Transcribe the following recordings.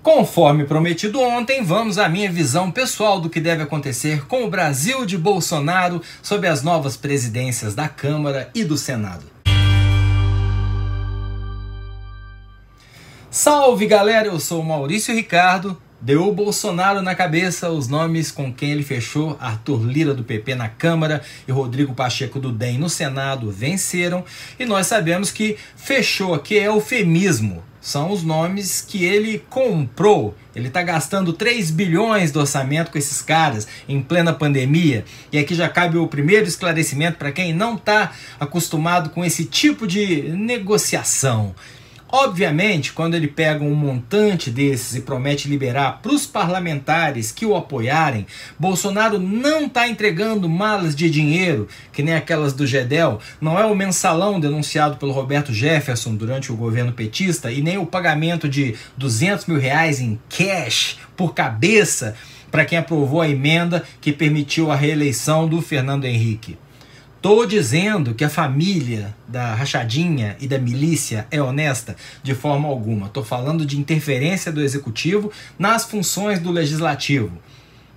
Conforme prometido ontem, vamos à minha visão pessoal do que deve acontecer com o Brasil de Bolsonaro sob as novas presidências da Câmara e do Senado. Salve galera, eu sou o Maurício Ricardo. Deu o Bolsonaro na cabeça, os nomes com quem ele fechou, Arthur Lira do PP na Câmara e Rodrigo Pacheco do DEM no Senado, venceram. E nós sabemos que fechou aqui é eufemismo. São os nomes que ele comprou. Ele está gastando 3 bilhões do orçamento com esses caras em plena pandemia. E aqui já cabe o primeiro esclarecimento para quem não está acostumado com esse tipo de negociação. Obviamente, quando ele pega um montante desses e promete liberar para os parlamentares que o apoiarem, Bolsonaro não está entregando malas de dinheiro, que nem aquelas do Gedel, não é o mensalão denunciado pelo Roberto Jefferson durante o governo petista e nem o pagamento de R$200 mil em cash por cabeça para quem aprovou a emenda que permitiu a reeleição do Fernando Henrique. Tô dizendo que a família da rachadinha e da milícia é honesta de forma alguma. Tô falando de interferência do executivo nas funções do legislativo,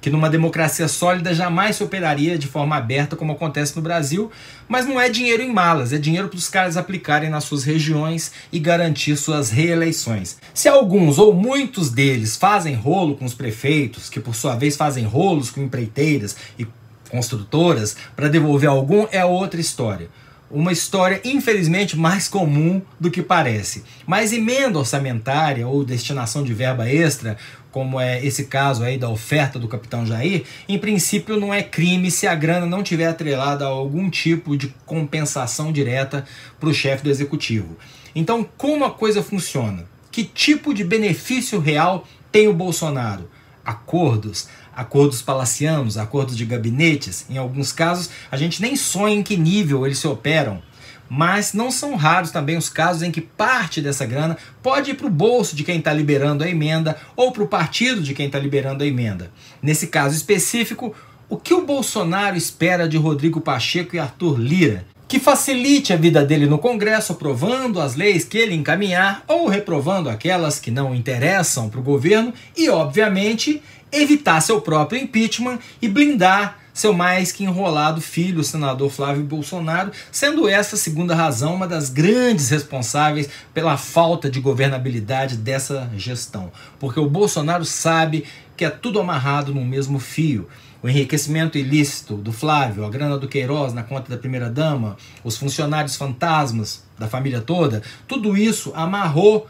que numa democracia sólida jamais se operaria de forma aberta como acontece no Brasil, mas não é dinheiro em malas, é dinheiro para os caras aplicarem nas suas regiões e garantir suas reeleições. Se alguns ou muitos deles fazem rolo com os prefeitos, que por sua vez fazem rolos com empreiteiras e construtoras para devolver algum, é outra história. Uma história, infelizmente, mais comum do que parece. Mas emenda orçamentária ou destinação de verba extra, como é esse caso aí da oferta do Capitão Jair, em princípio não é crime se a grana não tiver atrelada a algum tipo de compensação direta para o chefe do executivo. Então, como a coisa funciona? Que tipo de benefício real tem o Bolsonaro? Acordos palacianos, acordos de gabinetes. Em alguns casos, a gente nem sonha em que nível eles se operam. Mas não são raros também os casos em que parte dessa grana pode ir para o bolso de quem está liberando a emenda ou para o partido de quem está liberando a emenda. Nesse caso específico, o que o Bolsonaro espera de Rodrigo Pacheco e Arthur Lira? Que facilite a vida dele no Congresso, aprovando as leis que ele encaminhar ou reprovando aquelas que não interessam para o governo e, obviamente, evitar seu próprio impeachment e blindar seu mais que enrolado filho, o senador Flávio Bolsonaro, sendo essa segunda razão uma das grandes responsáveis pela falta de governabilidade dessa gestão. Porque o Bolsonaro sabe que é tudo amarrado no mesmo fio. O enriquecimento ilícito do Flávio, a grana do Queiroz na conta da primeira-dama, os funcionários fantasmas da família toda, tudo isso amarrou,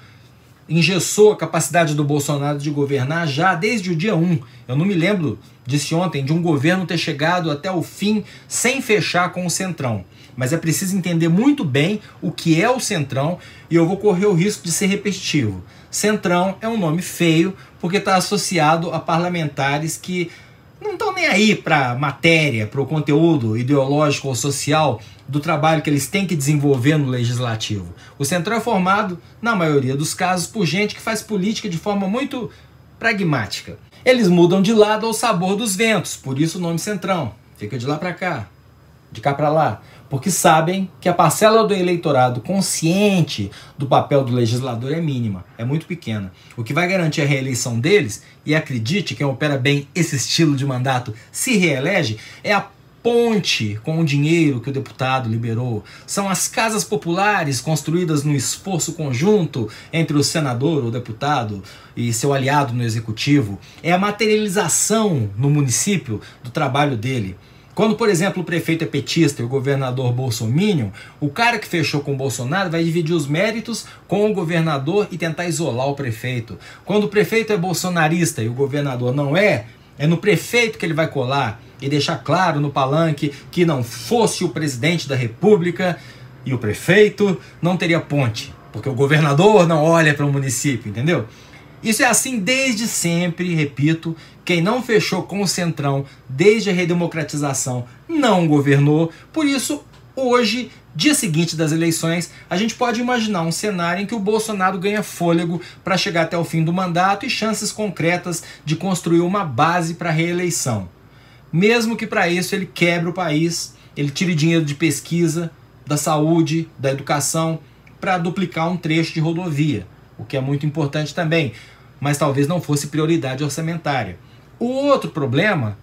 engessou a capacidade do Bolsonaro de governar já desde o dia 1. Eu não me lembro, disse ontem, de um governo ter chegado até o fim sem fechar com o Centrão. Mas é preciso entender muito bem o que é o Centrão e eu vou correr o risco de ser repetitivo. Centrão é um nome feio porque está associado a parlamentares que não estão nem aí para a matéria, para o conteúdo ideológico ou social do trabalho que eles têm que desenvolver no legislativo. O Centrão é formado, na maioria dos casos, por gente que faz política de forma muito pragmática. Eles mudam de lado ao sabor dos ventos, por isso o nome Centrão. Fica de lá para cá, de cá para lá, porque sabem que a parcela do eleitorado consciente do papel do legislador é mínima, é muito pequena. O que vai garantir a reeleição deles, e acredite, quem opera bem esse estilo de mandato se reelege, é a ponte com o dinheiro que o deputado liberou. São as casas populares construídas no esforço conjunto entre o senador ou deputado e seu aliado no executivo. É a materialização no município do trabalho dele. Quando, por exemplo, o prefeito é petista e o governador bolsominion, o cara que fechou com o Bolsonaro vai dividir os méritos com o governador e tentar isolar o prefeito. Quando o prefeito é bolsonarista e o governador não é no prefeito que ele vai colar e deixar claro no palanque que não fosse o presidente da República e o prefeito não teria ponte, porque o governador não olha para o município, entendeu? Isso é assim desde sempre, repito, quem não fechou com o Centrão desde a redemocratização não governou, por isso hoje, dia seguinte das eleições, a gente pode imaginar um cenário em que o Bolsonaro ganha fôlego para chegar até o fim do mandato e chances concretas de construir uma base para a reeleição. Mesmo que para isso ele quebre o país, ele tire dinheiro de pesquisa, da saúde, da educação, para duplicar um trecho de rodovia, o que é muito importante também. mas talvez não fosse prioridade orçamentária. O outro problema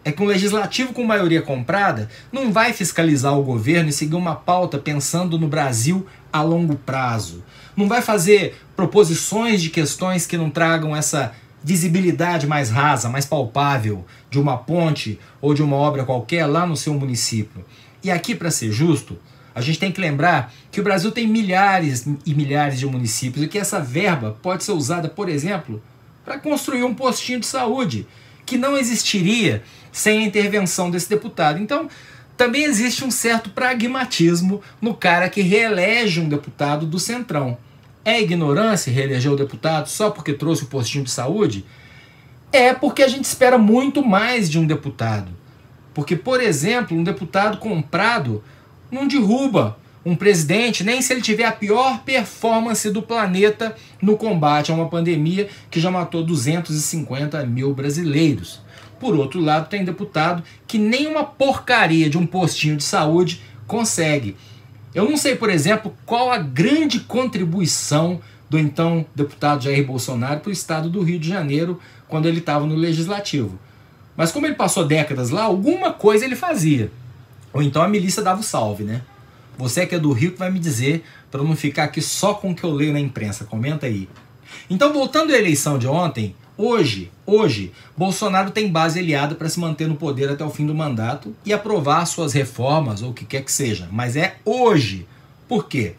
é que um legislativo com maioria comprada não vai fiscalizar o governo e seguir uma pauta pensando no Brasil a longo prazo. Não vai fazer proposições de questões que não tragam essa visibilidade mais rasa, mais palpável de uma ponte ou de uma obra qualquer lá no seu município. E aqui, para ser justo, a gente tem que lembrar que o Brasil tem milhares e milhares de municípios e que essa verba pode ser usada, por exemplo, para construir um postinho de saúde, que não existiria sem a intervenção desse deputado. Então, também existe um certo pragmatismo no cara que reelege um deputado do Centrão. É ignorância reeleger o deputado só porque trouxe o postinho de saúde? É porque a gente espera muito mais de um deputado. Porque, por exemplo, um deputado comprado não derruba um presidente nem se ele tiver a pior performance do planeta no combate a uma pandemia que já matou 250 mil brasileiros. Por outro lado, tem deputado que nem uma porcaria de um postinho de saúde consegue. Eu não sei, por exemplo, qual a grande contribuição do então deputado Jair Bolsonaro para o estado do Rio de Janeiro quando ele estava no Legislativo. Mas como ele passou décadas lá, alguma coisa ele fazia. Ou então a milícia dava o salve, né? Você que é do Rio que vai me dizer, para não ficar aqui só com o que eu leio na imprensa. Comenta aí. Então, voltando à eleição de ontem, hoje, Bolsonaro tem base aliada para se manter no poder até o fim do mandato e aprovar suas reformas ou o que quer que seja. Mas é hoje. Por quê?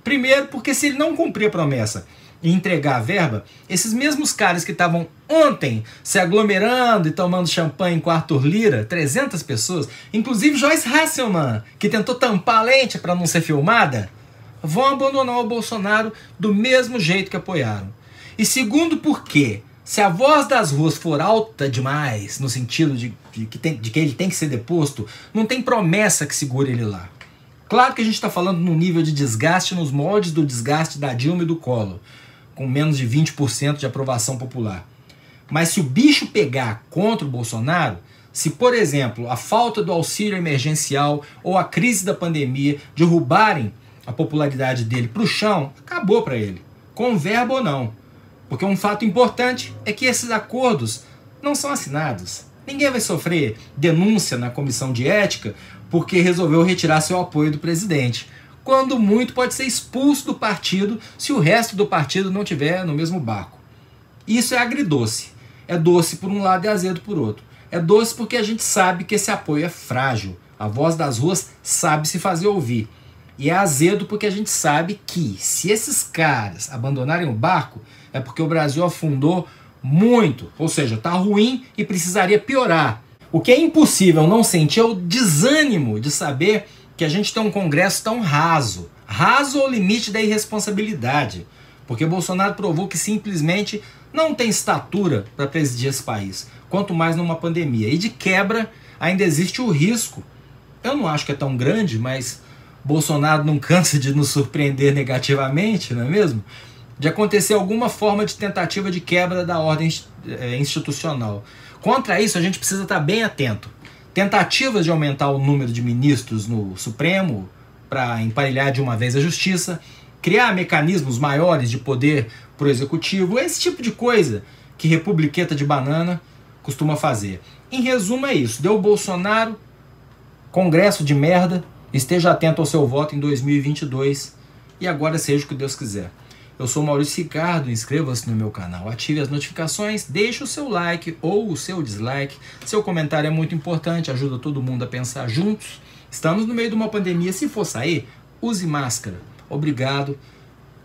Primeiro, porque se ele não cumprir a promessa e entregar a verba, esses mesmos caras que estavam ontem se aglomerando e tomando champanhe com Arthur Lira, 300 pessoas, inclusive Joyce Hasselman, que tentou tampar a lente para não ser filmada, vão abandonar o Bolsonaro do mesmo jeito que apoiaram. E segundo, porque se a voz das ruas for alta demais, no sentido de que ele tem que ser deposto, não tem promessa que segure ele lá. Claro que a gente está falando num nível de desgaste nos moldes do desgaste da Dilma e do Collor, com menos de 20% de aprovação popular. Mas se o bicho pegar contra o Bolsonaro, se, por exemplo, a falta do auxílio emergencial ou a crise da pandemia derrubarem a popularidade dele para o chão, acabou para ele, com verba ou não. Porque um fato importante é que esses acordos não são assinados. Ninguém vai sofrer denúncia na comissão de ética porque resolveu retirar seu apoio do presidente. Quando muito pode ser expulso do partido se o resto do partido não estiver no mesmo barco. Isso é agridoce. É doce por um lado e azedo por outro. É doce porque a gente sabe que esse apoio é frágil. A voz das ruas sabe se fazer ouvir. E é azedo porque a gente sabe que se esses caras abandonarem o barco, é porque o Brasil afundou muito. Ou seja, está ruim e precisaria piorar. O que é impossível não sentir é o desânimo de saber que a gente tem um Congresso tão raso. Raso ao limite da irresponsabilidade. Porque Bolsonaro provou que simplesmente não tem estatura para presidir esse país. Quanto mais numa pandemia. E de quebra ainda existe o risco. Eu não acho que é tão grande, mas Bolsonaro não cansa de nos surpreender negativamente, não é mesmo? De acontecer alguma forma de tentativa de quebra da ordem institucional. Contra isso, a gente precisa estar bem atento. Tentativas de aumentar o número de ministros no Supremo para emparelhar de uma vez a justiça, criar mecanismos maiores de poder para o executivo, esse tipo de coisa que republiqueta de banana costuma fazer. Em resumo é isso. Deu Bolsonaro, Congresso de merda, esteja atento ao seu voto em 2022 e agora seja o que Deus quiser. Eu sou Maurício Ricardo, inscreva-se no meu canal, ative as notificações, deixe o seu like ou o seu dislike. Seu comentário é muito importante, ajuda todo mundo a pensar juntos. Estamos no meio de uma pandemia, se for sair, use máscara. Obrigado,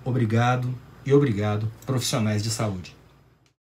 obrigado e obrigado, profissionais de saúde.